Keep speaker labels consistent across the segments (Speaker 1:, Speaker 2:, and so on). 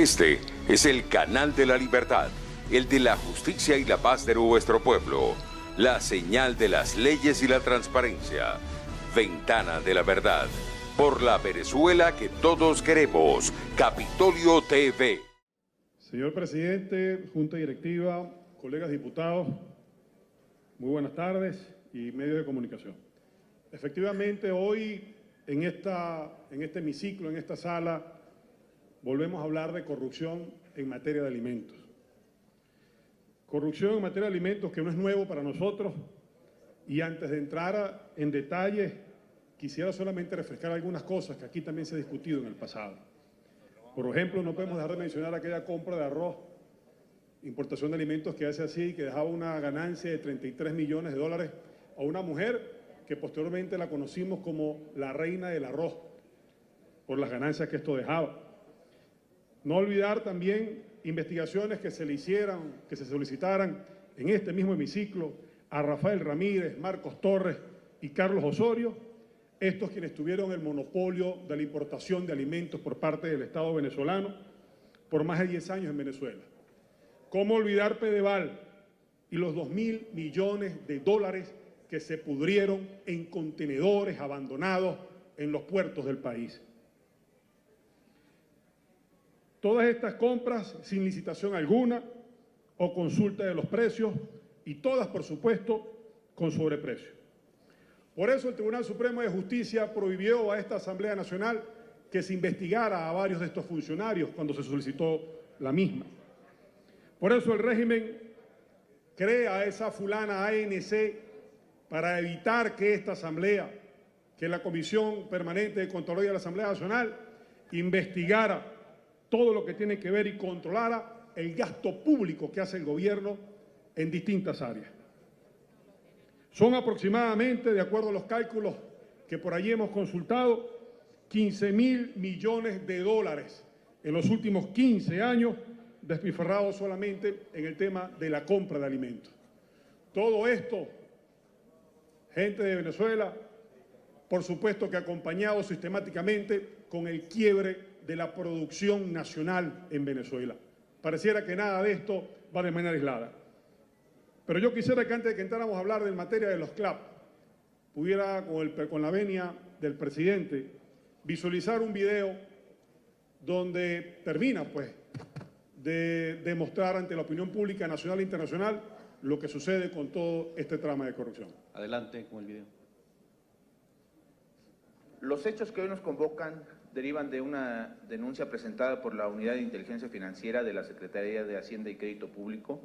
Speaker 1: Este es el canal de la libertad, el de la justicia y la paz de nuestro pueblo, la señal de las leyes y la transparencia, Ventana de la Verdad, por la Venezuela que todos queremos, Capitolio TV.
Speaker 2: Señor presidente, junta directiva, colegas diputados, muy buenas tardes y medios de comunicación. Efectivamente, hoy en este hemiciclo, en esta sala, volvemos a hablar de corrupción en materia de alimentos. Corrupción en materia de alimentos que no es nuevo para nosotros, y antes de entrar en detalles, quisiera solamente refrescar algunas cosas que aquí también se ha discutido en el pasado. Por ejemplo, no podemos dejar de mencionar aquella compra de arroz, importación de alimentos que hace así, que dejaba una ganancia de 33 millones de dólares a una mujer que posteriormente la conocimos como la reina del arroz, por las ganancias que esto dejaba. No olvidar también investigaciones que se le hicieran, que se solicitaran en este mismo hemiciclo a Rafael Ramírez, Marcos Torres y Carlos Osorio, estos quienes tuvieron el monopolio de la importación de alimentos por parte del Estado venezolano por más de 10 años en Venezuela. ¿Cómo olvidar Pedeval y los 2.000 millones de dólares que se pudrieron en contenedores abandonados en los puertos del país? Todas estas compras sin licitación alguna o consulta de los precios, y todas, por supuesto, con sobreprecio. Por eso el Tribunal Supremo de Justicia prohibió a esta Asamblea Nacional que se investigara a varios de estos funcionarios cuando se solicitó la misma. Por eso el régimen crea a esa fulana ANC para evitar que esta Asamblea, que la Comisión Permanente de Contraloría de la Asamblea Nacional, investigara todo lo que tiene que ver y controlara el gasto público que hace el gobierno en distintas áreas. Son aproximadamente, de acuerdo a los cálculos que por allí hemos consultado, 15.000 millones de dólares en los últimos 15 años despilfarrados solamente en el tema de la compra de alimentos. Todo esto, gente de Venezuela, por supuesto que acompañado sistemáticamente con el quiebre de la producción nacional en Venezuela. Pareciera que nada de esto va de manera aislada. Pero yo quisiera que antes de que entráramos a hablar de materia de los CLAP, pudiera, con la venia del presidente, visualizar un video donde termina, pues, de demostrar ante la opinión pública nacional e internacional lo que sucede con todo este trama de corrupción.
Speaker 3: Adelante con el video.
Speaker 4: Los hechos que hoy nos convocan derivan de una denuncia presentada por la Unidad de Inteligencia Financiera de la Secretaría de Hacienda y Crédito Público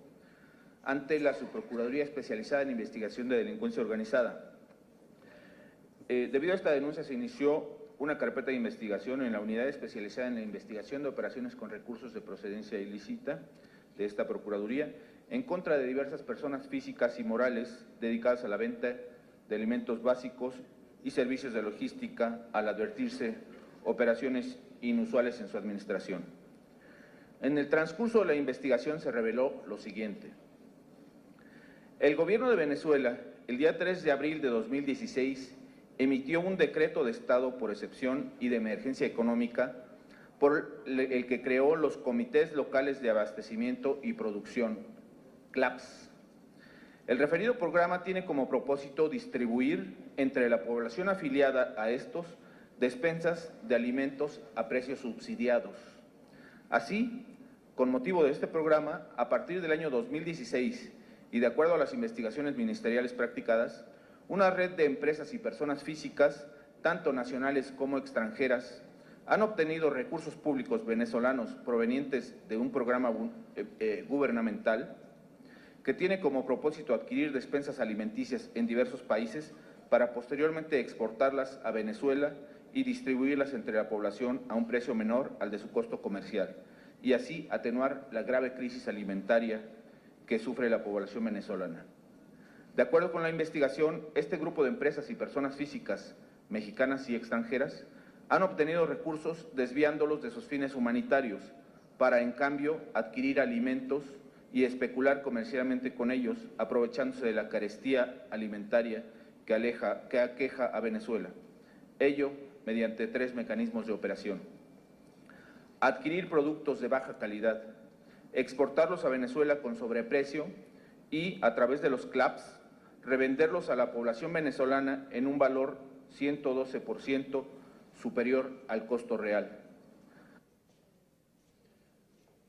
Speaker 4: ante la Subprocuraduría Especializada en Investigación de Delincuencia Organizada. Debido a esta denuncia se inició una carpeta de investigación en la Unidad Especializada en la Investigación de Operaciones con Recursos de Procedencia Ilícita de esta Procuraduría en contra de diversas personas físicas y morales dedicadas a la venta de alimentos básicos y servicios de logística, al advertirse operaciones inusuales en su administración. En el transcurso de la investigación se reveló lo siguiente. El gobierno de Venezuela, el día 3 de abril de 2016, emitió un decreto de estado por excepción y de emergencia económica por el que creó los Comités Locales de Abastecimiento y Producción, CLAPS. El referido programa tiene como propósito distribuir entre la población afiliada a estos despensas de alimentos a precios subsidiados. Así, con motivo de este programa, a partir del año 2016 y de acuerdo a las investigaciones ministeriales practicadas, una red de empresas y personas físicas, tanto nacionales como extranjeras, han obtenido recursos públicos venezolanos provenientes de un programa gubernamental que tiene como propósito adquirir despensas alimenticias en diversos países para posteriormente exportarlas a Venezuela y distribuirlas entre la población a un precio menor al de su costo comercial, y así atenuar la grave crisis alimentaria que sufre la población venezolana. De acuerdo con la investigación, este grupo de empresas y personas físicas, mexicanas y extranjeras, han obtenido recursos desviándolos de sus fines humanitarios para, en cambio, adquirir alimentos y especular comercialmente con ellos, aprovechándose de la carestía alimentaria que aqueja a Venezuela. Ello mediante 3 mecanismos de operación. adquirir productos de baja calidad, exportarlos a Venezuela con sobreprecio y, a través de los CLAPS, revenderlos a la población venezolana en un valor 112% superior al costo real.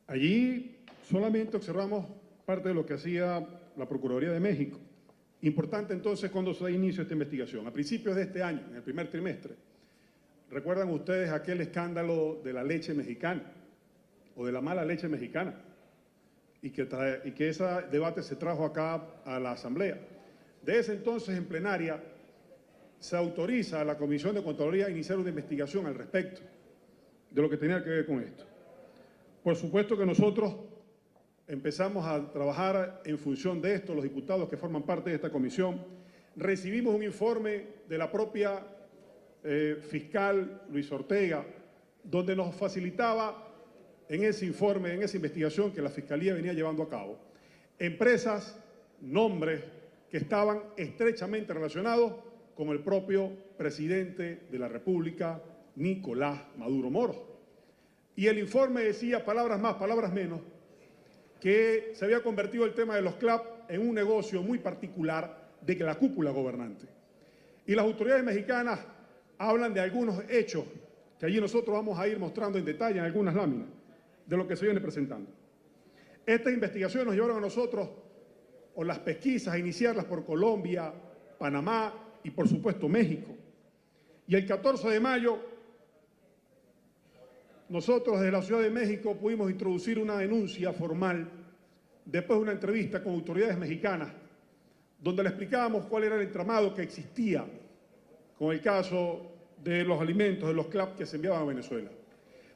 Speaker 2: Allí solamente observamos parte de lo que hacía la Procuraduría de México. Importante entonces cuando se da inicio a esta investigación. A principios de este año, en el primer trimestre, ¿recuerdan ustedes aquel escándalo de la leche mexicana o de la mala leche mexicana? Y que ese debate se trajo acá a la Asamblea. De ese entonces, en plenaria, se autoriza a la Comisión de Contraloría a iniciar una investigación al respecto de lo que tenía que ver con esto. Por supuesto que nosotros empezamos a trabajar en función de esto, los diputados que forman parte de esta comisión. Recibimos un informe de la propia fiscal Luis Ortega, donde nos facilitaba en ese informe, en esa investigación que la Fiscalía venía llevando a cabo, empresas, nombres que estaban estrechamente relacionados con el propio presidente de la República, Nicolás Maduro Moro. Y el informe decía, palabras más, palabras menos, que se había convertido el tema de los CLAP en un negocio muy particular de la cúpula gobernante. Y las autoridades mexicanas hablan de algunos hechos que allí nosotros vamos a ir mostrando en detalle en algunas láminas de lo que se viene presentando. Estas investigaciones nos llevaron a nosotros, o las pesquisas, a iniciarlas por Colombia, Panamá y por supuesto México. Y el 14 de mayo, nosotros desde la Ciudad de México pudimos introducir una denuncia formal después de una entrevista con autoridades mexicanas, donde le explicábamos cuál era el entramado que existía con el caso de los alimentos, de los CLAP que se enviaban a Venezuela.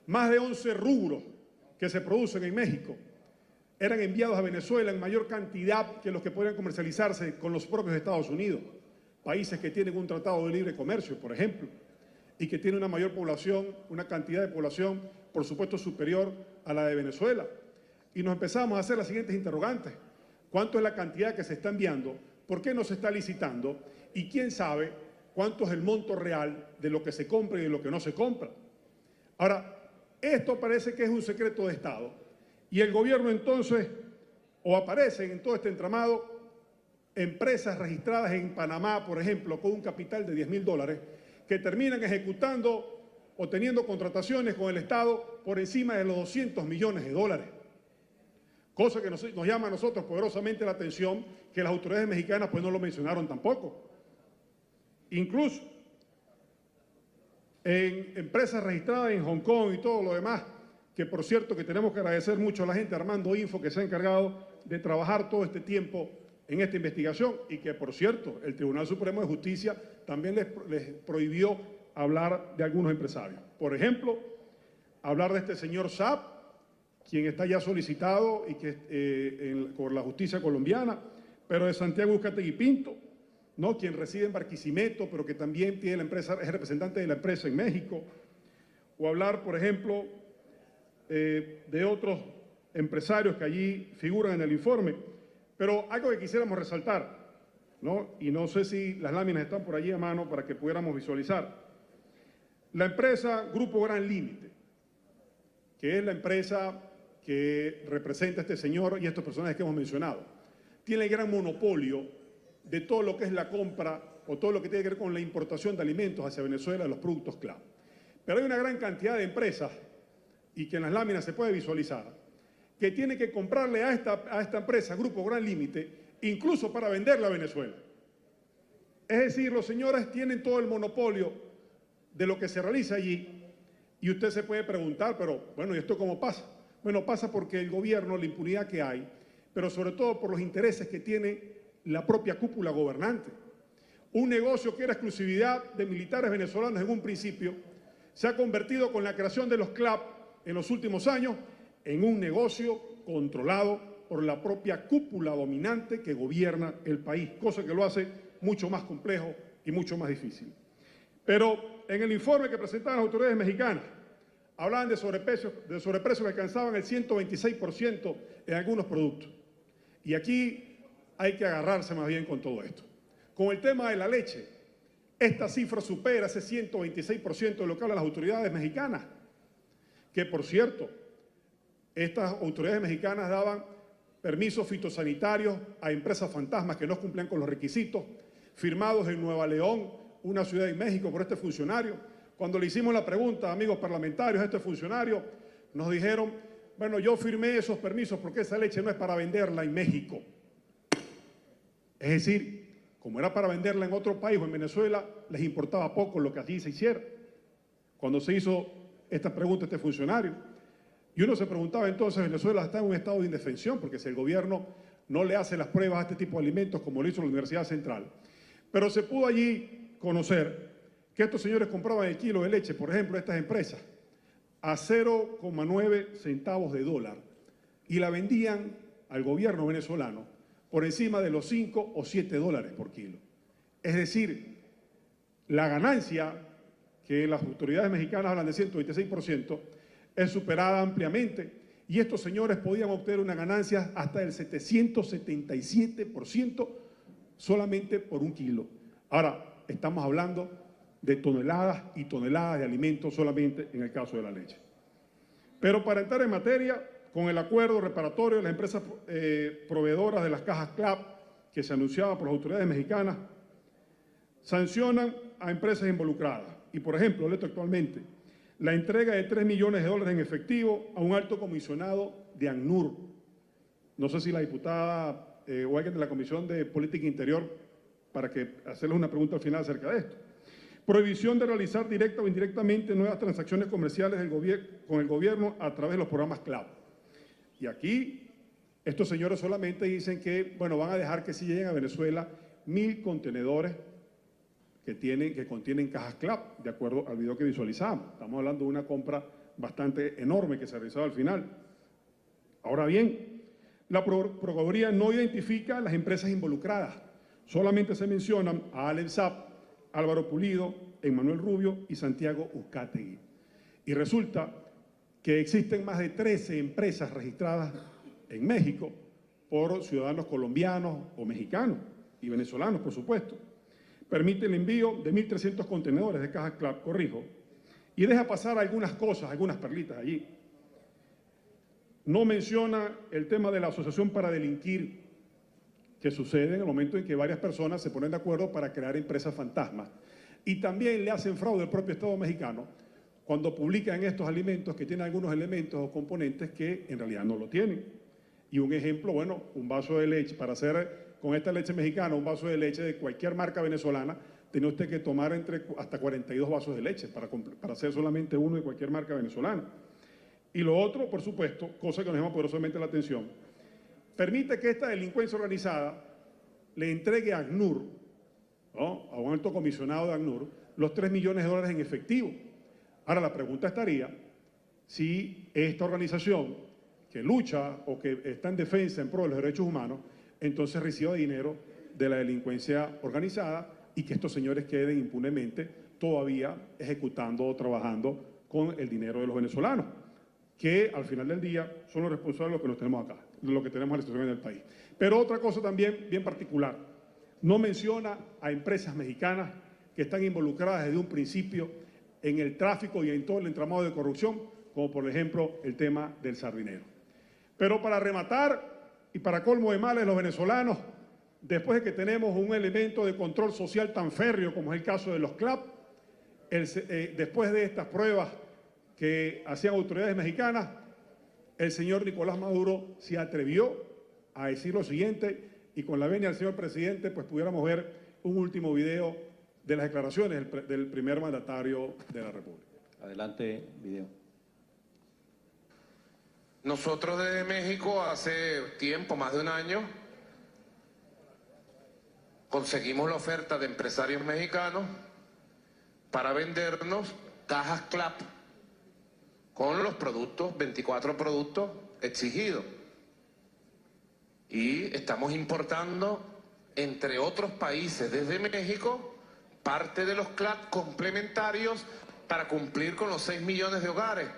Speaker 2: Más de 11 rubros que se producen en México eran enviados a Venezuela en mayor cantidad que los que podrían comercializarse con los propios Estados Unidos, países que tienen un tratado de libre comercio, por ejemplo, y que tienen una mayor población, una cantidad de población, por supuesto, superior a la de Venezuela. Y nos empezamos a hacer las siguientes interrogantes. ¿Cuánto es la cantidad que se está enviando? ¿Por qué no se está licitando? Y quién sabe cuánto es el monto real de lo que se compra y de lo que no se compra. Ahora, esto parece que es un secreto de Estado. Y el gobierno entonces, o aparecen en todo este entramado, empresas registradas en Panamá, por ejemplo, con un capital de $10.000, que terminan ejecutando o teniendo contrataciones con el Estado por encima de los $200 millones. Cosa que nos llama a nosotros poderosamente la atención, que las autoridades mexicanas pues no lo mencionaron tampoco. Incluso en empresas registradas en Hong Kong y todo lo demás, que por cierto que tenemos que agradecer mucho a la gente de Armando Info que se ha encargado de trabajar todo este tiempo en esta investigación y que por cierto el Tribunal Supremo de Justicia también les prohibió hablar de algunos empresarios. Por ejemplo, hablar de este señor Saab, quien está ya solicitado y que por la justicia colombiana, pero de Santiago Uzcategui Pinto, ¿no? Quien reside en Barquisimeto, pero que también tiene la empresa, es representante de la empresa en México. O hablar, por ejemplo, de otros empresarios que allí figuran en el informe. Pero algo que quisiéramos resaltar, ¿no? Y no sé si las láminas están por allí a mano para que pudiéramos visualizar. La empresa Grupo Gran Límite, que es la empresa que representa a este señor y a estos personajes que hemos mencionado, tiene el gran monopolio de todo lo que es la compra o todo lo que tiene que ver con la importación de alimentos hacia Venezuela de los productos CLAP. Pero hay una gran cantidad de empresas, y que en las láminas se puede visualizar, que tiene que comprarle a esta empresa, Grupo Gran Límite, incluso para venderla a Venezuela. Es decir, los señores tienen todo el monopolio de lo que se realiza allí, y usted se puede preguntar, pero bueno, ¿y esto cómo pasa? Bueno, pasa porque el gobierno, la impunidad que hay, pero sobre todo por los intereses que tiene la propia cúpula gobernante. Un negocio que era exclusividad de militares venezolanos en un principio, se ha convertido con la creación de los CLAP en los últimos años en un negocio controlado por la propia cúpula dominante que gobierna el país, cosa que lo hace mucho más complejo y mucho más difícil. Pero en el informe que presentaban las autoridades mexicanas, hablaban de sobreprecios que alcanzaban el 126% en algunos productos. Y aquí hay que agarrarse más bien con todo esto. Con el tema de la leche, esta cifra supera ese 126% de lo que hablan las autoridades mexicanas, que por cierto, estas autoridades mexicanas daban permisos fitosanitarios a empresas fantasmas que no cumplían con los requisitos, firmados en Nueva León, una ciudad en México, por este funcionario. Cuando le hicimos la pregunta, amigos parlamentarios, a este funcionario, nos dijeron, bueno, yo firmé esos permisos porque esa leche no es para venderla en México. Es decir, como era para venderla en otro país o en Venezuela, les importaba poco lo que allí se hiciera. Cuando se hizo esta pregunta a este funcionario, y uno se preguntaba entonces, Venezuela está en un estado de indefensión, porque si el gobierno no le hace las pruebas a este tipo de alimentos como lo hizo la Universidad Central. Pero se pudo allí conocer que estos señores compraban el kilo de leche, por ejemplo, estas empresas, a 0,9 centavos de dólar y la vendían al gobierno venezolano por encima de los 5 o 7 dólares por kilo. Es decir, la ganancia, que las autoridades mexicanas hablan de 126%, es superada ampliamente y estos señores podían obtener una ganancia hasta del 777% solamente por un kilo. Ahora, estamos hablando de toneladas y toneladas de alimentos solamente en el caso de la leche. Pero para entrar en materia, con el acuerdo reparatorio de las empresas proveedoras de las cajas CLAP, que se anunciaba por las autoridades mexicanas, sancionan a empresas involucradas. Y, por ejemplo, leto actualmente, la entrega de $3 millones en efectivo a un alto comisionado de ACNUR. No sé si la diputada o alguien de la Comisión de Política Interior, para que hacerles una pregunta al final acerca de esto. Prohibición de realizar directa o indirectamente nuevas transacciones comerciales con el gobierno a través de los programas CLAP. Y aquí estos señores solamente dicen que, bueno, van a dejar que si lleguen a Venezuela 1.000 contenedores que contienen cajas CLAP, de acuerdo al video que visualizamos. Estamos hablando de una compra bastante enorme que se realizaba al final. Ahora bien, la Procuraduría no identifica a las empresas involucradas, solamente se mencionan a Allen Saab, Álvaro Pulido, Emmanuel Rubio y Santiago Uzcategui. Y resulta que existen más de 13 empresas registradas en México por ciudadanos colombianos o mexicanos y venezolanos, por supuesto. Permite el envío de 1.300 contenedores de cajas CLAP, corrijo, y deja pasar algunas cosas, algunas perlitas allí. No menciona el tema de la asociación para delinquir, que sucede en el momento en que varias personas se ponen de acuerdo para crear empresas fantasmas. Y también le hacen fraude al propio Estado mexicano cuando publican estos alimentos que tienen algunos elementos o componentes que en realidad no lo tienen. Y un ejemplo, bueno, un vaso de leche, para hacer con esta leche mexicana, un vaso de leche de cualquier marca venezolana, tiene usted que tomar hasta 42 vasos de leche para hacer solamente uno de cualquier marca venezolana. Y lo otro, por supuesto, cosa que nos llama poderosamente la atención, permite que esta delincuencia organizada le entregue a ACNUR, ¿no?, a un alto comisionado de ACNUR, los $3 millones en efectivo. Ahora la pregunta estaría si esta organización que lucha o que está en defensa en pro de los derechos humanos, entonces reciba dinero de la delincuencia organizada y que estos señores queden impunemente todavía ejecutando o trabajando con el dinero de los venezolanos, que al final del día son los responsables de lo que nos tenemos acá, de lo que tenemos en la situación en el país. Pero otra cosa también bien particular, no menciona a empresas mexicanas que están involucradas desde un principio en el tráfico y en todo el entramado de corrupción, como por ejemplo el tema del sardinero. Pero para rematar, y para colmo de males los venezolanos, después de que tenemos un elemento de control social tan férreo como es el caso de los CLAP, después de estas pruebas que hacían autoridades mexicanas, el señor Nicolás Maduro se atrevió a decir lo siguiente, y con la venia del señor presidente, pues pudiéramos ver un último video de las declaraciones del primer mandatario de la República.
Speaker 3: Adelante, video.
Speaker 5: Nosotros desde México hace tiempo, más de un año, conseguimos la oferta de empresarios mexicanos para vendernos cajas CLAP con los productos, 24 productos exigidos. Y estamos importando, entre otros países, desde México, parte de los CLAP complementarios para cumplir con los 6 millones de hogares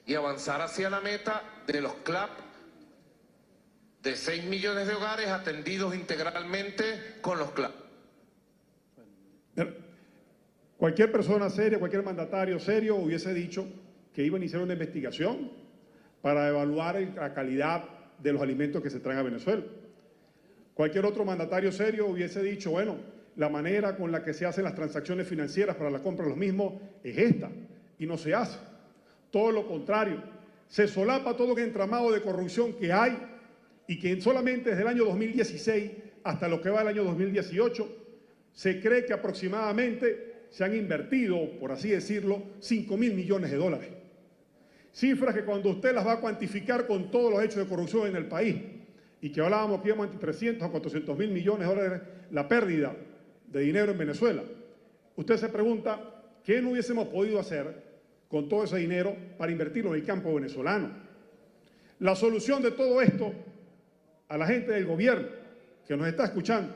Speaker 5: y avanzar hacia la meta de los CLAP de 6 millones de hogares atendidos integralmente con los CLAP.
Speaker 2: Cualquier persona seria, cualquier mandatario serio hubiese dicho que iba a iniciar una investigación para evaluar la calidad de los alimentos que se traen a Venezuela. Cualquier otro mandatario serio hubiese dicho, bueno, la manera con la que se hacen las transacciones financieras para la compra de los mismos es esta, y no se hace. Todo lo contrario, se solapa todo el entramado de corrupción que hay y que solamente desde el año 2016 hasta lo que va el año 2018 se cree que aproximadamente se han invertido, por así decirlo, 5.000 millones de dólares. Cifras que cuando usted las va a cuantificar con todos los hechos de corrupción en el país, y que hablábamos que íbamos entre 300 a 400.000 millones de dólares la pérdida de dinero en Venezuela, usted se pregunta, ¿qué no hubiésemos podido hacer con todo ese dinero para invertirlo en el campo venezolano? La solución de todo esto a la gente del gobierno que nos está escuchando,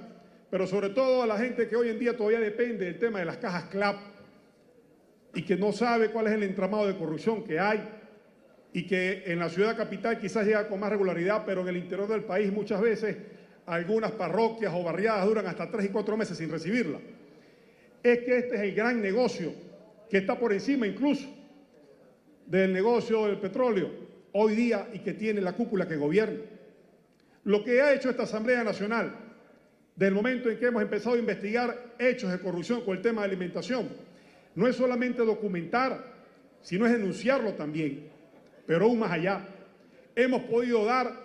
Speaker 2: pero sobre todo a la gente que hoy en día todavía depende del tema de las cajas CLAP y que no sabe cuál es el entramado de corrupción que hay y que en la ciudad capital quizás llega con más regularidad, pero en el interior del país muchas veces algunas parroquias o barriadas duran hasta 3 y 4 meses sin recibirla. Es que este es el gran negocio que está por encima incluso del negocio del petróleo hoy día y que tiene la cúpula que gobierna. Lo que ha hecho esta Asamblea Nacional desde el momento en que hemos empezado a investigar hechos de corrupción con el tema de alimentación no es solamente documentar, sino es denunciarlo también, pero aún más allá. Hemos podido dar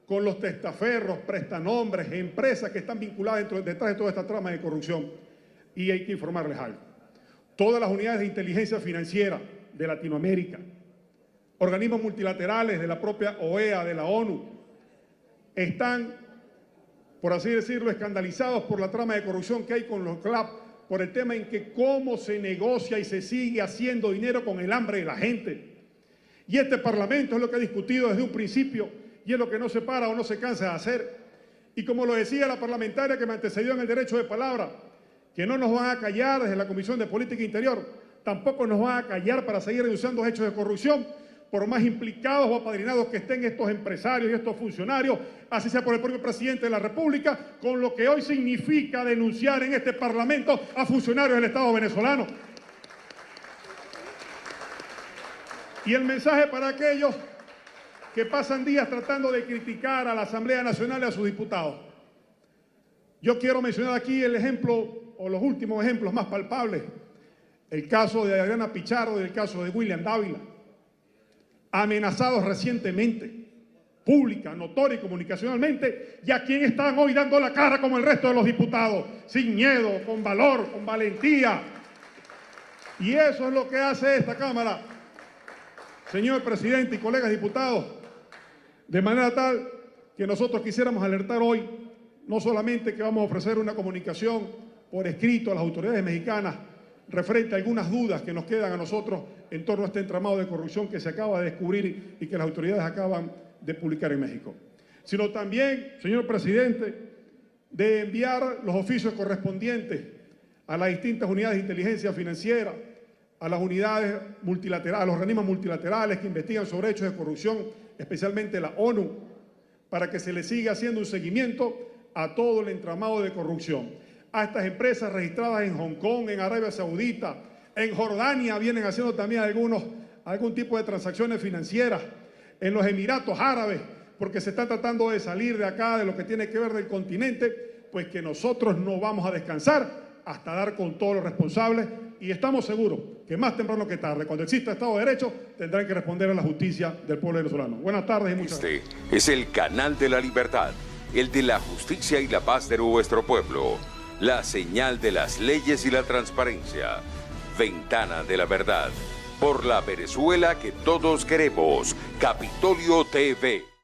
Speaker 2: con los testaferros, prestanombres, empresas que están vinculadas detrás de toda esta trama de corrupción. Y hay que informarles algo. Todas las unidades de inteligencia financiera de Latinoamérica, organismos multilaterales de la propia OEA, de la ONU, están, por así decirlo, escandalizados por la trama de corrupción que hay con los CLAP, por el tema en que cómo se negocia y se sigue haciendo dinero con el hambre de la gente. Y este Parlamento es lo que ha discutido desde un principio y es lo que no se para o no se cansa de hacer. Y como lo decía la parlamentaria que me antecedió en el derecho de palabra, que no nos van a callar desde la Comisión de Política Interior, tampoco nos van a callar para seguir denunciando hechos de corrupción, por más implicados o apadrinados que estén estos empresarios y estos funcionarios, así sea por el propio presidente de la República, con lo que hoy significa denunciar en este Parlamento a funcionarios del Estado venezolano. Y el mensaje para aquellos que pasan días tratando de criticar a la Asamblea Nacional y a sus diputados. Yo quiero mencionar aquí el ejemplo, o los últimos ejemplos más palpables, el caso de Adriana Pichardo y el caso de William Dávila, amenazados recientemente, pública, notoria y comunicacionalmente, y a quien están hoy dando la cara como el resto de los diputados, sin miedo, con valor, con valentía. Y eso es lo que hace esta Cámara, señor presidente y colegas diputados, de manera tal que nosotros quisiéramos alertar hoy, no solamente que vamos a ofrecer una comunicación por escrito a las autoridades mexicanas referente a algunas dudas que nos quedan a nosotros en torno a este entramado de corrupción que se acaba de descubrir y que las autoridades acaban de publicar en México, sino también, señor presidente, de enviar los oficios correspondientes a las distintas unidades de inteligencia financiera, a las unidades multilaterales, a los organismos multilaterales que investigan sobre hechos de corrupción, especialmente la ONU, para que se le siga haciendo un seguimiento a todo el entramado de corrupción. A estas empresas registradas en Hong Kong, en Arabia Saudita, en Jordania vienen haciendo también algún tipo de transacciones financieras, en los Emiratos Árabes, porque se está tratando de salir de acá, de lo que tiene que ver del continente, pues que nosotros no vamos a descansar hasta dar con todos los responsables y estamos seguros que más temprano que tarde, cuando exista Estado de Derecho, tendrán que responder a la justicia del pueblo venezolano. Buenas tardes y muchas gracias.
Speaker 1: Este es el canal de la libertad, el de la justicia y la paz de nuestro pueblo, la señal de las leyes y la transparencia, Ventana de la Verdad, por la Venezuela que todos queremos, Capitolio TV.